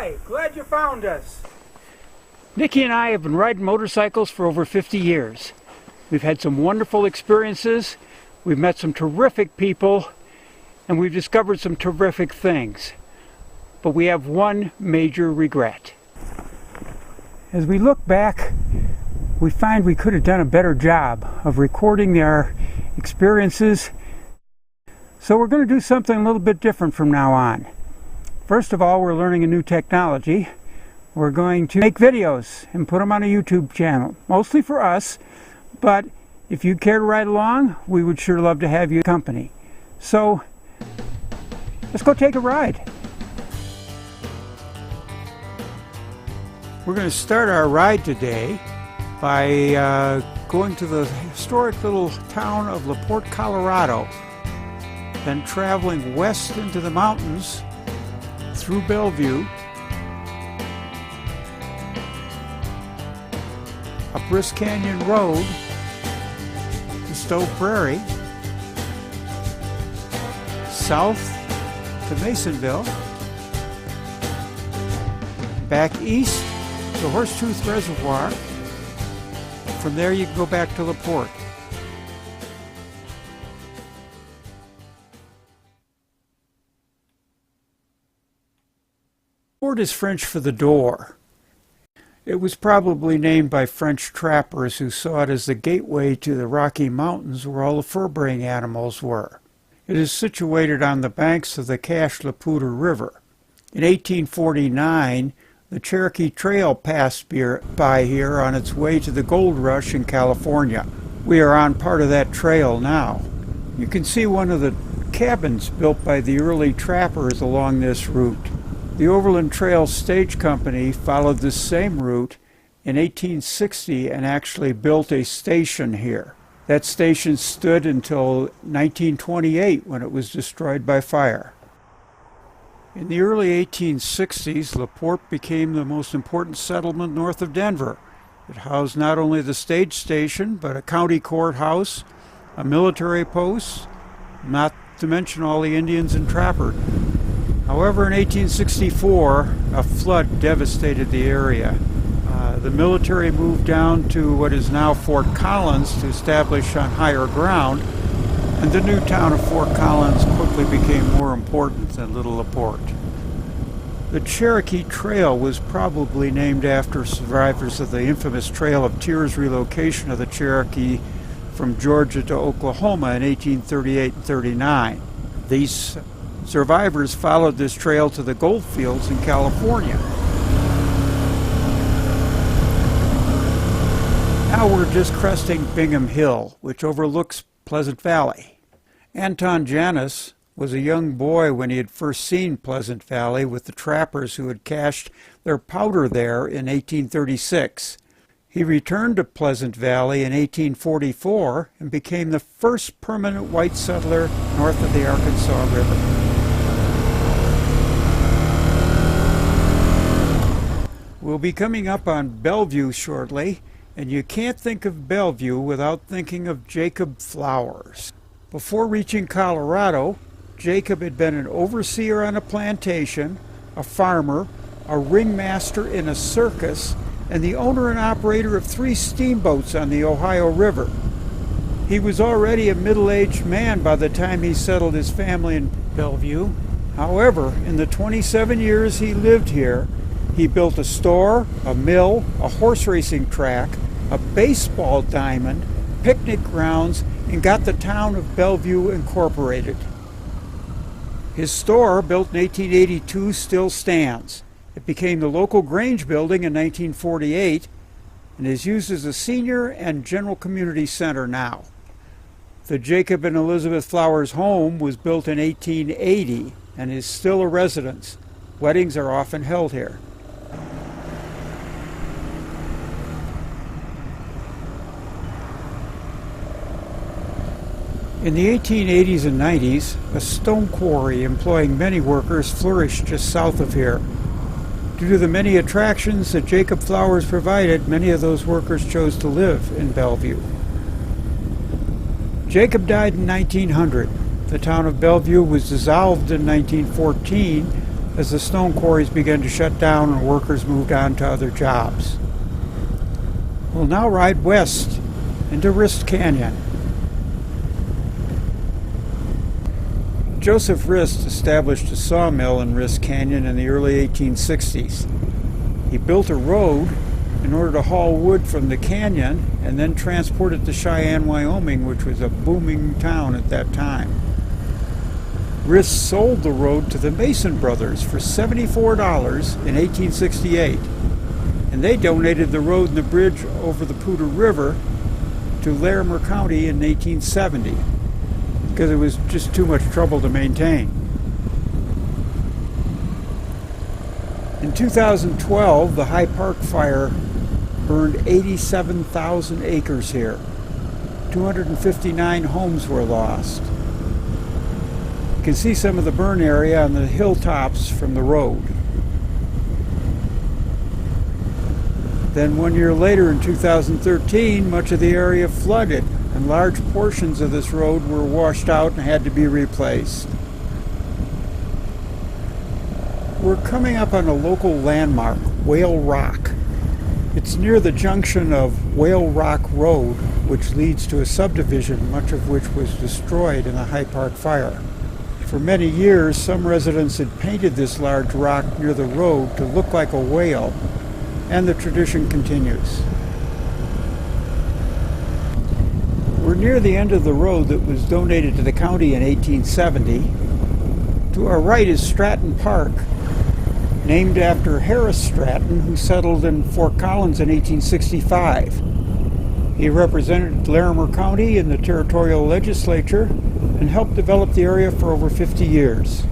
Hi, glad you found us. Nikki and I have been riding motorcycles for over 50 years. We've had some wonderful experiences, we've met some terrific people, and we've discovered some terrific things. But we have one major regret. As we look back, we find we could have done a better job of recording our experiences. So we're going to do something a little bit different from now on. First of all, we're learning a new technology. We're going to make videos and put them on a YouTube channel, mostly for us, but if you care to ride along, we would sure love to have you company. So, let's go take a ride. We're going to start our ride today by going to the historic little town of Laporte, Colorado, then traveling west into the mountains through Bellevue, up Brisk Canyon Road to Stowe Prairie, south to Masonville, back east to Horsetooth Reservoir. From there you can go back to Laporte. Laporte is French for the door. It was probably named by French trappers who saw it as the gateway to the Rocky Mountains where all the fur-bearing animals were. It is situated on the banks of the Cache-la-Poudre River. In 1849, the Cherokee Trail passed by here on its way to the gold rush in California. We are on part of that trail now. You can see one of the cabins built by the early trappers along this route. The Overland Trail Stage Company followed this same route in 1860 and actually built a station here. That station stood until 1928 when it was destroyed by fire. In the early 1860s, Laporte became the most important settlement north of Denver. It housed not only the stage station, but a county courthouse, a military post, not to mention all the Indians and trappers. However, in 1864, a flood devastated the area. The military moved down to what is now Fort Collins to establish on higher ground, and the new town of Fort Collins quickly became more important than Little Laporte. The Cherokee Trail was probably named after survivors of the infamous Trail of Tears relocation of the Cherokee from Georgia to Oklahoma in 1838 and 39. These survivors followed this trail to the gold fields in California. Now we're just cresting Bingham Hill, which overlooks Pleasant Valley. Anton Janus was a young boy when he had first seen Pleasant Valley with the trappers who had cached their powder there in 1836. He returned to Pleasant Valley in 1844 and became the first permanent white settler north of the Arkansas River. We'll be coming up on Bellevue shortly, and you can't think of Bellevue without thinking of Jacob Flowers. Before reaching Colorado, Jacob had been an overseer on a plantation, a farmer, a ringmaster in a circus, and the owner and operator of 3 steamboats on the Ohio River. He was already a middle-aged man by the time he settled his family in Bellevue. However, in the 27 years he lived here, he built a store, a mill, a horse racing track, a baseball diamond, picnic grounds, and got the town of Bellevue incorporated. His store, built in 1882, still stands. It became the local Grange building in 1948 and is used as a senior and general community center now. The Jacob and Elizabeth Flowers home was built in 1880 and is still a residence. Weddings are often held here. In the 1880s and 90s, a stone quarry employing many workers flourished just south of here. Due to the many attractions that Jacob Flowers provided, many of those workers chose to live in Bellevue. Jacob died in 1900. The town of Bellevue was dissolved in 1914, as the stone quarries began to shut down and workers moved on to other jobs. We'll now ride west into Rist Canyon. Joseph Rist established a sawmill in Rist Canyon in the early 1860s. He built a road in order to haul wood from the canyon and then transport it to Cheyenne, Wyoming, which was a booming town at that time. Rist sold the road to the Mason brothers for $74 in 1868, and they donated the road and the bridge over the Poudre River to Larimer County in 1870 because it was just too much trouble to maintain. In 2012, the High Park fire burned 87,000 acres here. 259 homes were lost. You can see some of the burn area on the hilltops from the road. Then 1 year later, in 2013, much of the area flooded, and large portions of this road were washed out and had to be replaced. We're coming up on a local landmark, Whale Rock. It's near the junction of Whale Rock Road, which leads to a subdivision, much of which was destroyed in the High Park fire. For many years, some residents had painted this large rock near the road to look like a whale, and the tradition continues. We're near the end of the road that was donated to the county in 1870. To our right is Stratton Park, named after Harris Stratton, who settled in Fort Collins in 1865. He represented Larimer County in the territorial legislature and helped develop the area for over 50 years.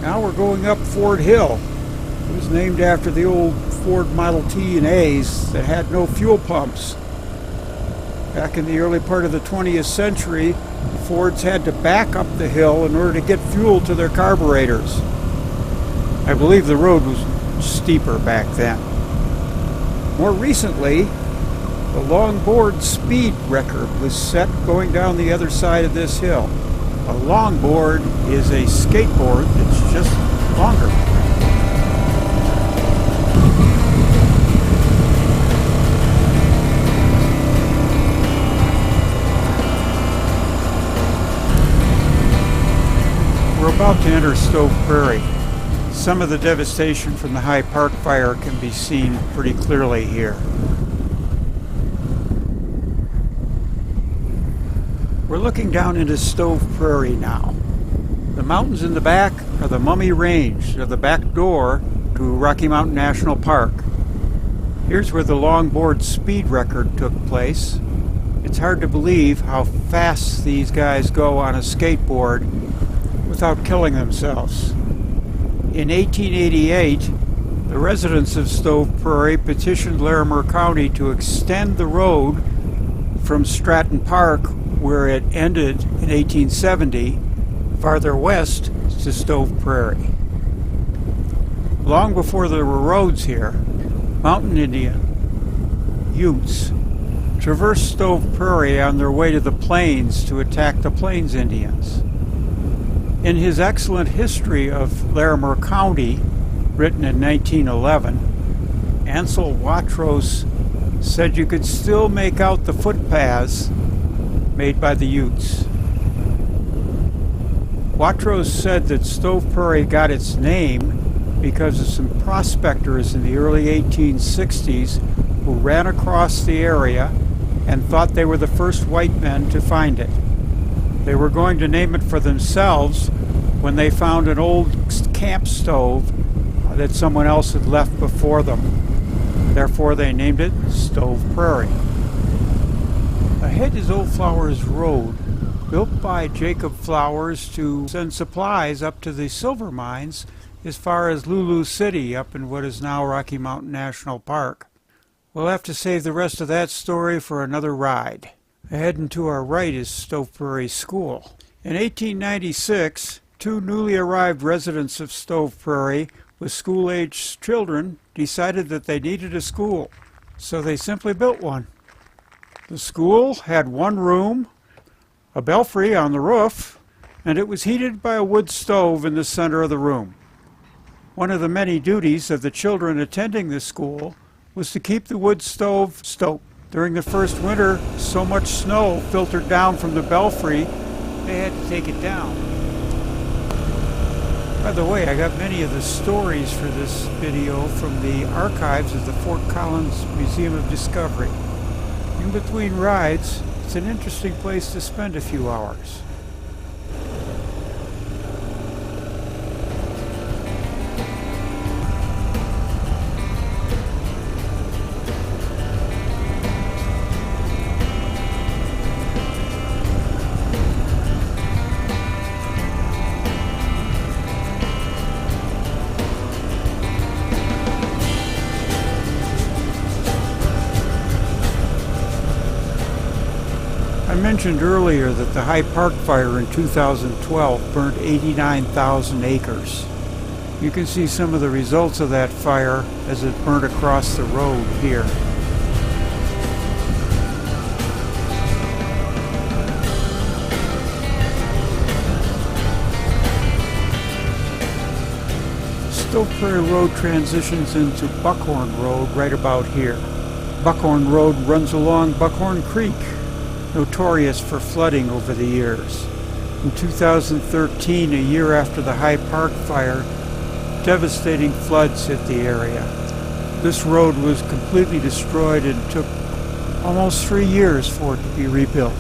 Now we're going up Ford Hill. It was named after the old Ford Model T and A's that had no fuel pumps. Back in the early part of the 20th century, Fords had to back up the hill in order to get fuel to their carburetors. I believe the road was steeper back then. More recently, the longboard speed record was set going down the other side of this hill. A longboard is a skateboard that's just longer. We're about to enter Stove Prairie. Some of the devastation from the High Park fire can be seen pretty clearly here. We're looking down into Stove Prairie now. The mountains in the back are the Mummy Range, or the back door to Rocky Mountain National Park. Here's where the longboard speed record took place. It's hard to believe how fast these guys go on a skateboard without killing themselves. In 1888, the residents of Stove Prairie petitioned Larimer County to extend the road from Stratton Park, where it ended in 1870, farther west to Stove Prairie. Long before there were roads here, mountain Indian Utes traversed Stove Prairie on their way to the plains to attack the Plains Indians. In his excellent history of Larimer County, written in 1911, Ansel Watrous said you could still make out the footpaths made by the Utes. Watrous said that Stove Prairie got its name because of some prospectors in the early 1860s who ran across the area and thought they were the first white men to find it. They were going to name it for themselves when they found an old camp stove that someone else had left before them. Therefore, they named it Stove Prairie. Ahead is Old Flowers Road, built by Jacob Flowers to send supplies up to the silver mines as far as Lulu City up in what is now Rocky Mountain National Park. We'll have to save the rest of that story for another ride. Ahead and to our right is Stove Prairie School. In 1896, two newly arrived residents of Stove Prairie with school-aged children decided that they needed a school, so they simply built one. The school had one room, a belfry on the roof, and it was heated by a wood stove in the center of the room. One of the many duties of the children attending this school was to keep the wood stove stoked. During the first winter, so much snow filtered down from the belfry, they had to take it down. By the way, I got many of the stories for this video from the archives of the Fort Collins Museum of Discovery. In between rides, it's an interesting place to spend a few hours. I mentioned earlier that the High Park fire in 2012 burned 89,000 acres. You can see some of the results of that fire as it burned across the road here. Stowe Prairie Road transitions into Buckhorn Road right about here. Buckhorn Road runs along Buckhorn Creek, notorious for flooding over the years. In 2013, a year after the High Park fire, devastating floods hit the area. This road was completely destroyed and took almost 3 years for it to be rebuilt.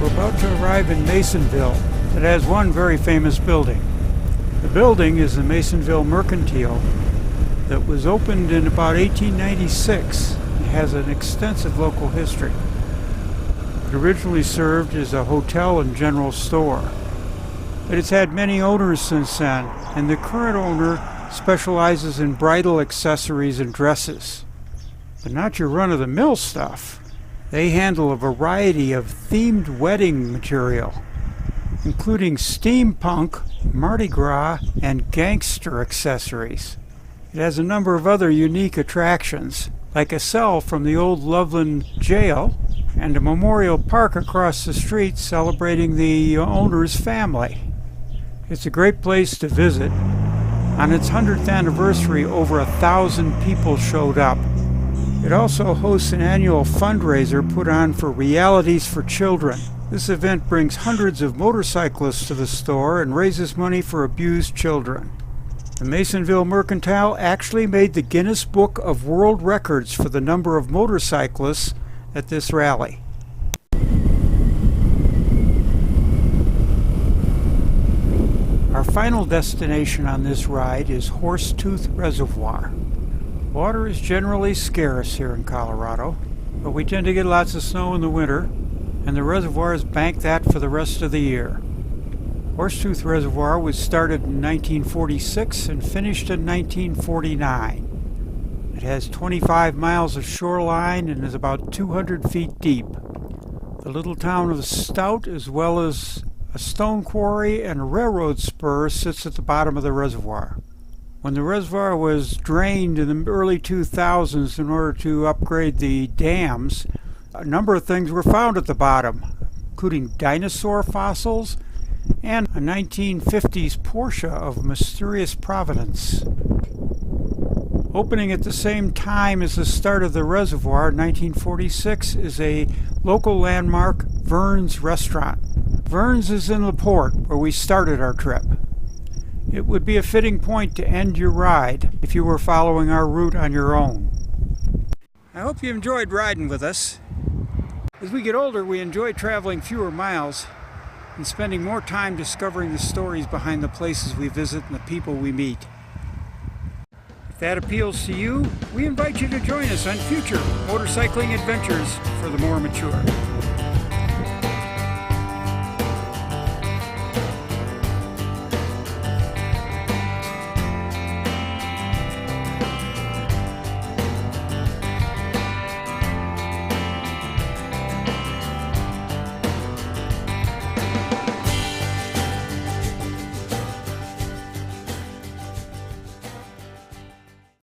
We're about to arrive in Masonville. It has one very famous building. The building is the Masonville Mercantile that was opened in about 1896. It has an extensive local history. It originally served as a hotel and general store, but it's had many owners since then, and the current owner specializes in bridal accessories and dresses. But not your run-of-the-mill stuff. They handle a variety of themed wedding material, including steampunk, Mardi Gras, and gangster accessories. It has a number of other unique attractions, like a cell from the old Loveland jail and a memorial park across the street celebrating the owner's family. It's a great place to visit. On its 100th anniversary, over 1,000 people showed up. It also hosts an annual fundraiser put on for Realities for Children. This event brings hundreds of motorcyclists to the store and raises money for abused children. The Masonville Mercantile actually made the Guinness Book of World Records for the number of motorcyclists at this rally. Our final destination on this ride is Horsetooth Reservoir. Water is generally scarce here in Colorado, but we tend to get lots of snow in the winter, and the reservoirs bank that for the rest of the year. Horsetooth Reservoir was started in 1946 and finished in 1949. It has 25 miles of shoreline and is about 200 feet deep. The little town of Stout, as well as a stone quarry and a railroad spur, sits at the bottom of the reservoir. When the reservoir was drained in the early 2000s in order to upgrade the dams, a number of things were found at the bottom, including dinosaur fossils and a 1950s Porsche of mysterious provenance. Opening at the same time as the start of the reservoir in 1946 is a local landmark, Vern's Restaurant. Vern's is in Laporte, where we started our trip. It would be a fitting point to end your ride if you were following our route on your own. I hope you enjoyed riding with us. As we get older, we enjoy traveling fewer miles, and spending more time discovering the stories behind the places we visit and the people we meet. If that appeals to you, we invite you to join us on future motorcycling adventures for the more mature.